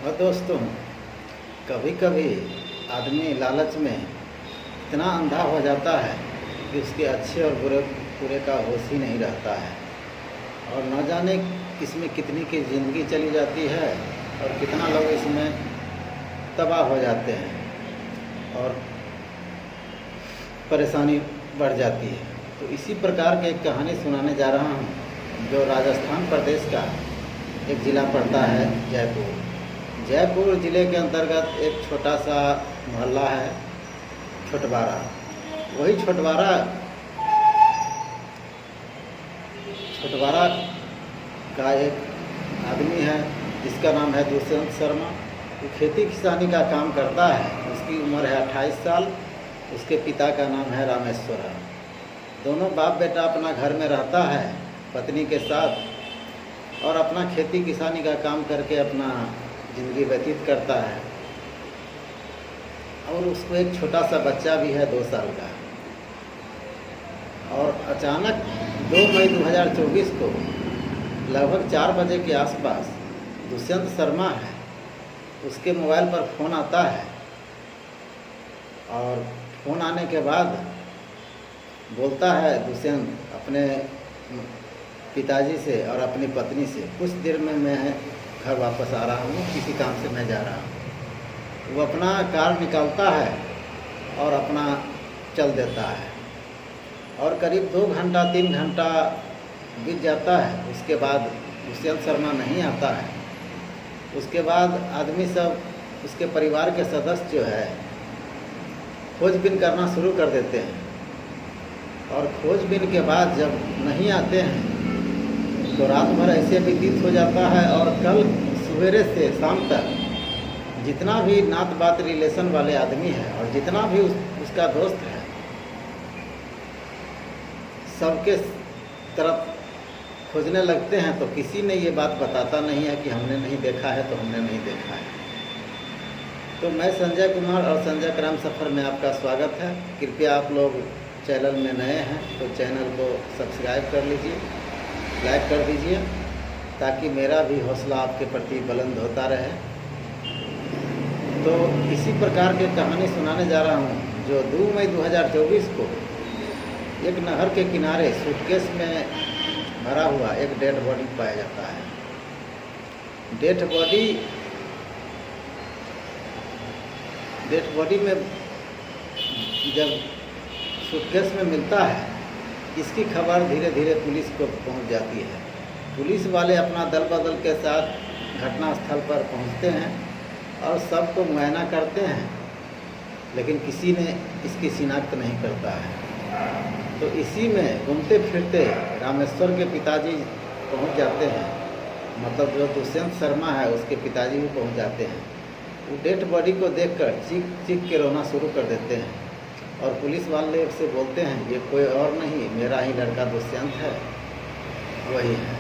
और दोस्तों, कभी कभी आदमी लालच में इतना अंधा हो जाता है कि उसके अच्छे और बुरे का होश ही नहीं रहता है और न जाने इसमें कितनी की ज़िंदगी चली जाती है और कितना लोग इसमें तबाह हो जाते हैं और परेशानी बढ़ जाती है। तो इसी प्रकार की एक कहानी सुनाने जा रहा हूँ जो राजस्थान प्रदेश का एक ज़िला पड़ता है जयपुर। जयपुर ज़िले के अंतर्गत एक छोटा सा मोहल्ला है छोटवारा। वही छोटवारा का एक आदमी है जिसका नाम है दुष्यंत शर्मा। वो खेती किसानी का काम करता है। उसकी उम्र है 28 साल। उसके पिता का नाम है रामेश्वर। दोनों बाप बेटा अपना घर में रहता है पत्नी के साथ और अपना खेती किसानी का काम करके अपना ज़िंदगी व्यतीत करता है। और उसको एक छोटा सा बच्चा भी है 2 साल का। और अचानक 2 मई 2024 को लगभग 4 बजे के आसपास दुष्यंत शर्मा है उसके मोबाइल पर फ़ोन आता है और फ़ोन आने के बाद बोलता है दुष्यंत अपने पिताजी से और अपनी पत्नी से, कुछ देर में मैं घर वापस आ रहा हूँ, किसी काम से मैं जा रहा हूँ। वो अपना कार निकालता है और अपना चल देता है और करीब 2 घंटा 3 घंटा बीत जाता है। उसके बाद दुष्यंत शर्मा नहीं आता है। उसके बाद आदमी सब, उसके परिवार के सदस्य जो है खोजबीन करना शुरू कर देते हैं और खोजबीन के बाद जब नहीं आते हैं तो रात भर ऐसे व्यतीत हो जाता है और कल सवेरे से शाम तक जितना भी नात बात रिलेशन वाले आदमी है और जितना भी उसका दोस्त है सबके तरफ खोजने लगते हैं। तो किसी ने ये बात बताता नहीं है कि हमने नहीं देखा है तो हमने नहीं देखा है। तो मैं संजय कुमार और संजय क्राइम सफ़र में आपका स्वागत है। कृपया आप लोग चैनल में नए हैं तो चैनल को सब्सक्राइब कर लीजिए, लाइक कर दीजिए ताकि मेरा भी हौसला आपके प्रति बुलंद होता रहे। तो इसी प्रकार की कहानी सुनाने जा रहा हूँ जो 2 मई 2024 को एक नहर के किनारे सूटकेस में भरा हुआ एक डेड बॉडी पाया जाता है। डेड बॉडी में जब सूटकेस में मिलता है इसकी खबर धीरे धीरे पुलिस को पहुंच जाती है। पुलिस वाले अपना दल बदल के साथ घटनास्थल पर पहुंचते हैं और सबको मुआयना करते हैं, लेकिन किसी ने इसकी शिनाख्त नहीं करता है। तो इसी में घूमते फिरते रामेश्वर के पिताजी पहुंच जाते हैं, मतलब जो दुष्यंत शर्मा है उसके पिताजी भी पहुंच जाते हैं। वो डेड बॉडी को देखकर चीख चीख के रोना शुरू कर देते हैं और पुलिस वाले से बोलते हैं ये कोई और नहीं, मेरा ही लड़का दुष्यंत है, वही है।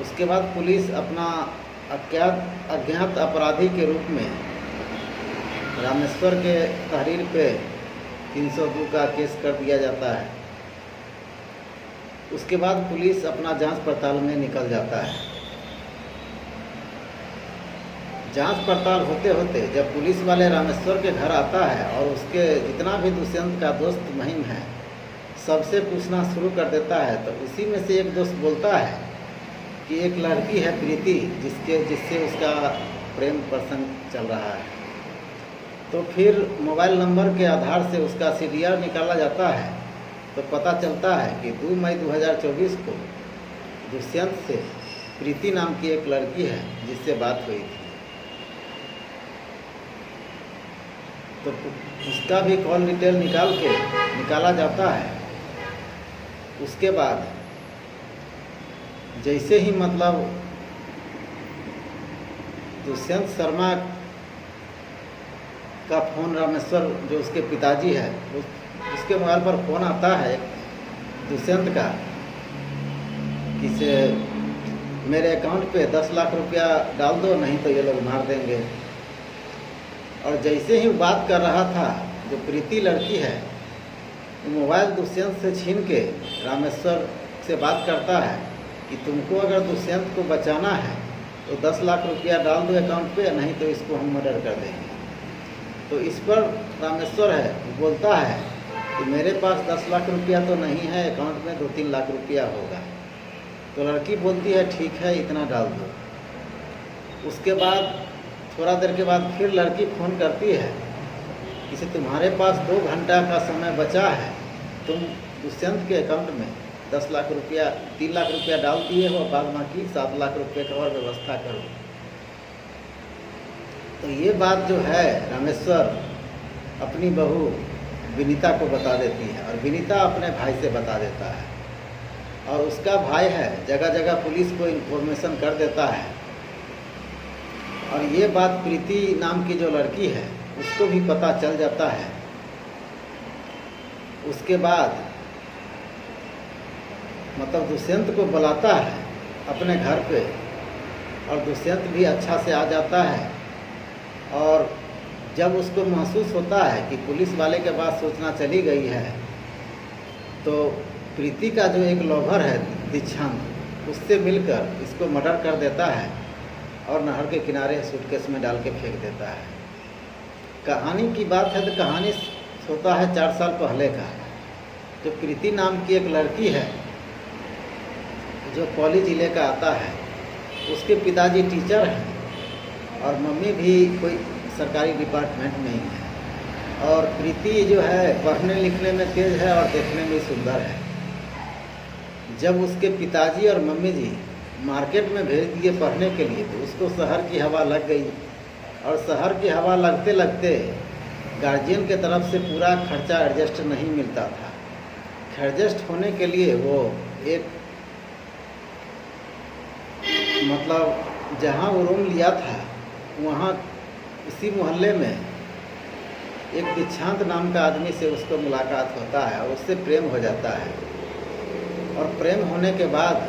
उसके बाद पुलिस अपना अज्ञात अपराधी के रूप में रामेश्वर के तहरीर पे 302 का केस कर दिया जाता है। उसके बाद पुलिस अपना जांच पड़ताल में निकल जाता है। जांच पड़ताल होते होते जब पुलिस वाले रामेश्वर के घर आता है और उसके जितना भी दुष्यंत का दोस्त महिम है सबसे पूछना शुरू कर देता है, तो उसी में से एक दोस्त बोलता है कि एक लड़की है प्रीति जिससे उसका प्रेम प्रसंग चल रहा है। तो फिर मोबाइल नंबर के आधार से उसका सीडीआर निकाला जाता है तो पता चलता है कि 2 मई 2024 को दुष्यंत से प्रीति नाम की एक लड़की है जिससे बात हुई थी। तो उसका भी कॉल डिटेल निकाला जाता है। उसके बाद जैसे ही मतलब दुष्यंत शर्मा का फ़ोन रामेश्वर जो उसके पिताजी है उसके मोबाइल पर फ़ोन आता है दुष्यंत का कि से मेरे अकाउंट पे 10 लाख रुपया डाल दो, नहीं तो ये लोग मार देंगे। और जैसे ही वो बात कर रहा था जो प्रीति लड़की है मोबाइल दुष्यंत से छीन के रामेश्वर से बात करता है कि तुमको अगर दुष्यंत को बचाना है तो 10 लाख रुपया डाल दो अकाउंट पे, नहीं तो इसको हम मर्डर कर देंगे। तो इस पर रामेश्वर है बोलता है कि मेरे पास 10 लाख रुपया तो नहीं है, अकाउंट में 2-3 लाख रुपया होगा। तो लड़की बोलती है ठीक है, इतना डाल दो। उसके बाद थोड़ा देर के बाद फिर लड़की फ़ोन करती है कि तुम्हारे पास 2 घंटा का समय बचा है, तुम दुष्यंत के अकाउंट में 10 लाख रुपया 3 लाख रुपया डाल दिए हो, बाद बाकी 7 लाख रुपये का और व्यवस्था करो। तो ये बात जो है रामेश्वर अपनी बहू विनीता को बता देती है और विनीता अपने भाई से बता देता है, और उसका भाई है जगह जगह पुलिस को इन्फॉर्मेशन कर देता है। और ये बात प्रीति नाम की जो लड़की है उसको भी पता चल जाता है। उसके बाद मतलब दुष्यंत को बुलाता है अपने घर पे, और दुष्यंत भी अच्छा से आ जाता है। और जब उसको महसूस होता है कि पुलिस वाले के पास सूचना चली गई है, तो प्रीति का जो एक लॉवर है दीक्षांत, उससे मिलकर इसको मर्डर कर देता है और नहर के किनारे सूटकेस में डाल के फेंक देता है। कहानी की बात है तो कहानी होता है 4 साल पहले का। जो प्रीति नाम की एक लड़की है जो पौली जिले का आता है, उसके पिताजी टीचर हैं और मम्मी भी कोई सरकारी डिपार्टमेंट में ही है। और प्रीति जो है पढ़ने लिखने में तेज है और देखने में सुंदर है। जब उसके पिताजी और मम्मी जी मार्केट में भेज दिए पढ़ने के लिए, तो उसको शहर की हवा लग गई, और शहर की हवा लगते लगते गार्जियन के तरफ से पूरा खर्चा एडजस्ट नहीं मिलता था। एडजस्ट होने के लिए वो एक मतलब जहाँ वो रूम लिया था वहाँ इसी मोहल्ले में एक दीक्षांत नाम का आदमी से उसको मुलाकात होता है और उससे प्रेम हो जाता है। और प्रेम होने के बाद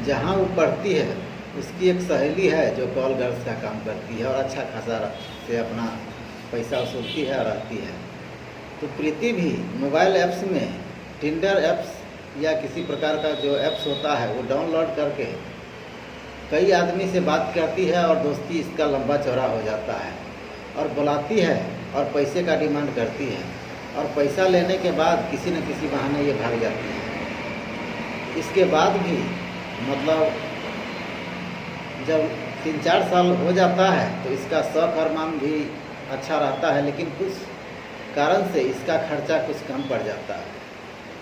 जहाँ वो पढ़ती है उसकी एक सहेली है जो कॉल गर्ल्स का काम करती है और अच्छा खासा से अपना पैसा वसूलती है और रहती है। तो प्रीति भी मोबाइल ऐप्स में टिंडर ऐप्स या किसी प्रकार का जो ऐप्स होता है वो डाउनलोड करके कई आदमी से बात करती है और दोस्ती इसका लंबा चौड़ा हो जाता है और बुलाती है और पैसे का डिमांड करती है, और पैसा लेने के बाद किसी न किसी बहाने ये भाग जाती है। इसके बाद भी मतलब जब 3-4 साल हो जाता है तो इसका शौक अरमान भी अच्छा रहता है, लेकिन कुछ कारण से इसका खर्चा कुछ कम पड़ जाता है।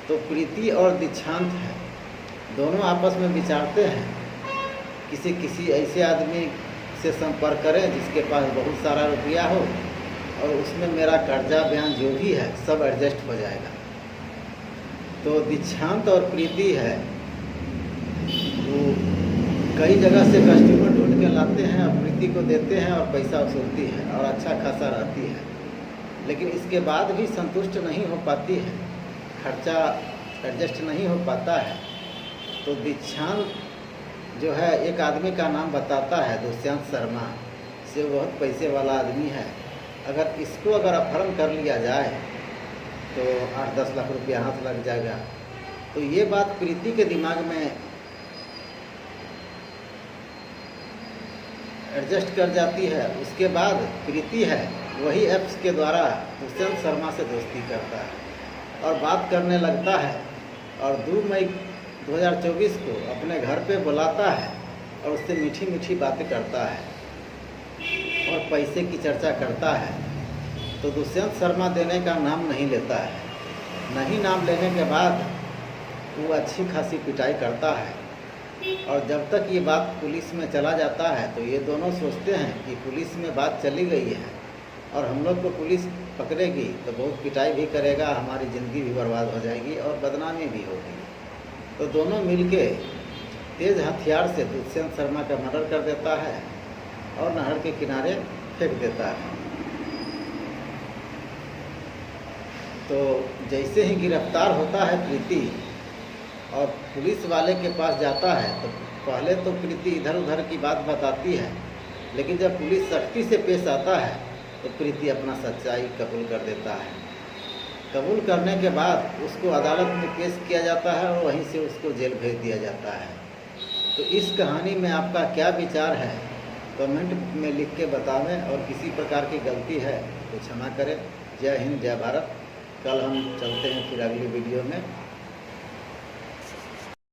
तो प्रीति और दीक्षांत है दोनों आपस में विचारते हैं किसी ऐसे आदमी से संपर्क करें जिसके पास बहुत सारा रुपया हो और उसमें मेरा कर्जा बयान जो भी है सब एडजस्ट हो जाएगा। तो दीक्षांत और प्रीति है वो कई जगह से कस्टमर ढूंढ के लाते हैं और प्रीति को देते हैं और पैसा वसूलती है और अच्छा खासा रहती है, लेकिन इसके बाद भी संतुष्ट नहीं हो पाती है, खर्चा एडजस्ट नहीं हो पाता है। तो दीक्षांत जो है एक आदमी का नाम बताता है दुष्यंत शर्मा से, बहुत पैसे वाला आदमी है, अगर इसको अपहरण कर लिया जाए तो 8-10 लाख रुपया हाथ लग जाएगा। तो ये बात प्रीति के दिमाग में एडजस्ट कर जाती है। उसके बाद प्रीति है वही ऐप्स के द्वारा दुष्यंत शर्मा से दोस्ती करता है और बात करने लगता है, और 2 मई 2024 को अपने घर पे बुलाता है और उससे मीठी मीठी बातें करता है और पैसे की चर्चा करता है। तो दुष्यंत शर्मा देने का नाम नहीं लेता है। नहीं नाम लेने के बाद वो अच्छी खासी पिटाई करता है, और जब तक ये बात पुलिस में चला जाता है तो ये दोनों सोचते हैं कि पुलिस में बात चली गई है और हम लोग को पुलिस पकड़ेगी तो बहुत पिटाई भी करेगा, हमारी ज़िंदगी भी बर्बाद हो जाएगी और बदनामी भी होगी। तो दोनों मिलके तेज़ हथियार से दुष्यंत शर्मा का मर्डर कर देता है और नहर के किनारे फेंक देता है। तो जैसे ही गिरफ्तार होता है प्रीति और पुलिस वाले के पास जाता है, तो पहले तो प्रीति इधर उधर की बात बताती है, लेकिन जब पुलिस सख्ती से पेश आता है तो प्रीति अपना सच्चाई कबूल कर देता है। कबूल करने के बाद उसको अदालत में पेश किया जाता है और वहीं से उसको जेल भेज दिया जाता है। तो इस कहानी में आपका क्या विचार है, कमेंट में लिख के बतावें, और किसी प्रकार की गलती है तो क्षमा करें। जय हिंद, जय भारत। कल हम चलते हैं फिर अगली वीडियो में।